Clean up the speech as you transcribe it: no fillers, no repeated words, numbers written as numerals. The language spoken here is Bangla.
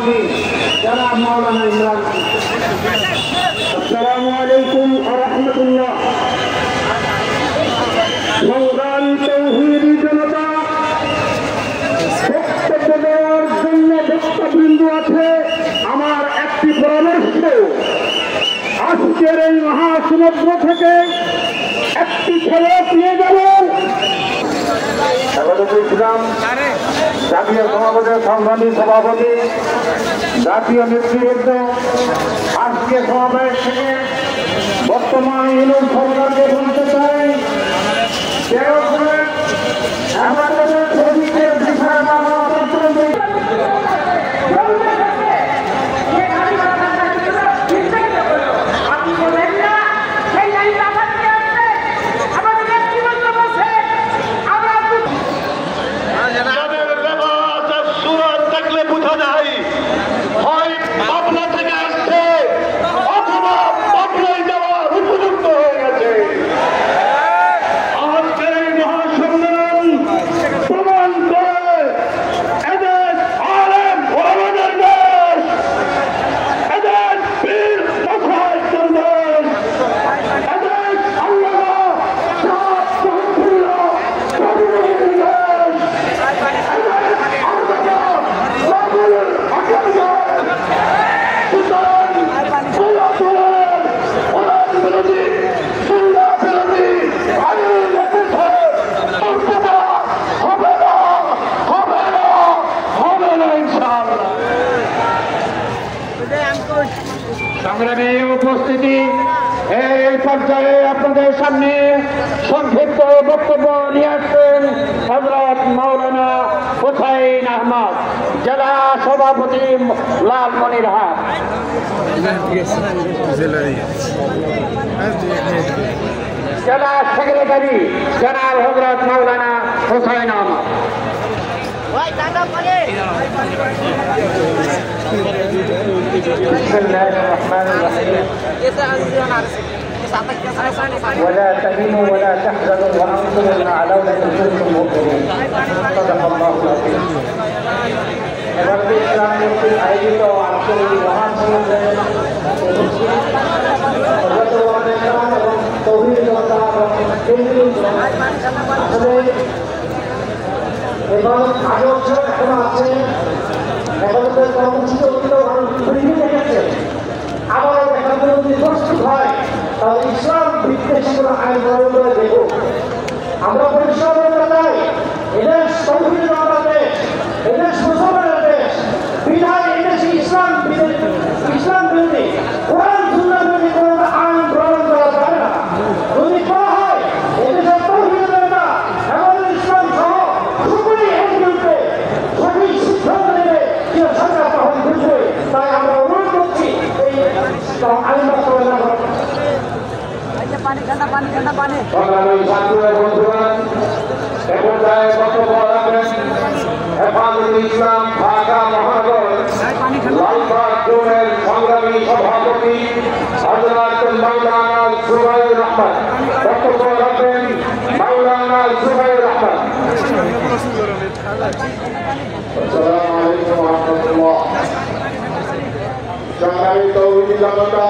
সভাপতি জনাব মাওলানা ইমরান। আসসালামু আলাইকুম ওয়া রাহমাতুল্লাহ। সংগ্রামী তৌহিদি জনতা, বক্তব্য দেওয়ার জন্য বক্তবৃন্দ আছে। আমার একটি পরামর্শ, আজকের এই মহাসমুদ্র থেকে একটি খেলোয়াড় নিয়ে যাবেন। ইসলাম জাতীয় সমাবেশের সংগ্রামী সভাপতি, জাতীয় নেতৃবৃন্দ, আজকে সমাবেশ থেকে বর্তমান ইউনিয়ন সরকারকে বলতে চাই, আমাদের শ্রমিকের বিষয়ে সংগ্রামী উপস্থিতি, এই পর্যায়ে আপনাদের সামনে সংক্ষিপ্ত বক্তব্য নিয়ে আসছেন হযরত মাওলানা হুসাইন আহমদ, জেলা সভাপতি লালমনিরহাট। জেলা সেক্রেটারি জনাব হযরত মাওলানা হুসাইন আহমদ। بسم الله الرحمن الرحيم. ولا تهنوا ولا تحزنوا وانتم الاعلون ان كنتم مؤمنين. صدق الله العظيم. ইসলামী আয়োজিত আঞ্চলিক মহাসমাবেশে এবং আদর্শ এখনো আছে, এখনকার কর্মসূচি দেখেছে। আবার এখান থেকে যদি প্রস্তুত হয় তাহলে ইসলাম ভিত্তিক কোনো আইন প্রয়োগ করে দেব। আমরা পরিশ্রম করতে চাই, এদেশ তৌহিদের দেশ, এদেশ মুসলমানের দেশ, বিধায় এদেশে ইসলাম বিরোধী কোরআন সুন্নাহ বিরোধী কোনো আইন গ্রহণ করা যাবে না। যদি করা হয় এদেশের তৌহিদের নেতা আমাদের ইসলাম সহ সকলেই এর বিরুদ্ধে সঠিক সিদ্ধান্ত নেবে, যে সরকার তখন বুঝবে। তাই আমরা অনুরোধ করছি এই আইন বাস্তবায়ন করা। সংগ্রামী ছাত্র বন্ধুগণ, এখন যায় বক্তব্য রাখবেন হেফাজতুল ইসলাম ঢাকা মহানগর লালবাগ জোনের সংগ্রামী সভাপতি হযরত মাওলানা জুবাইর আহমদ। বক্তব্য রাখবেন মাওলানা জুবাইর আহমদ। আসসালামু আলাইকুম ওয়া রাহমাতুল্লাহ। সংগ্রামী তৌহিদি জনতা,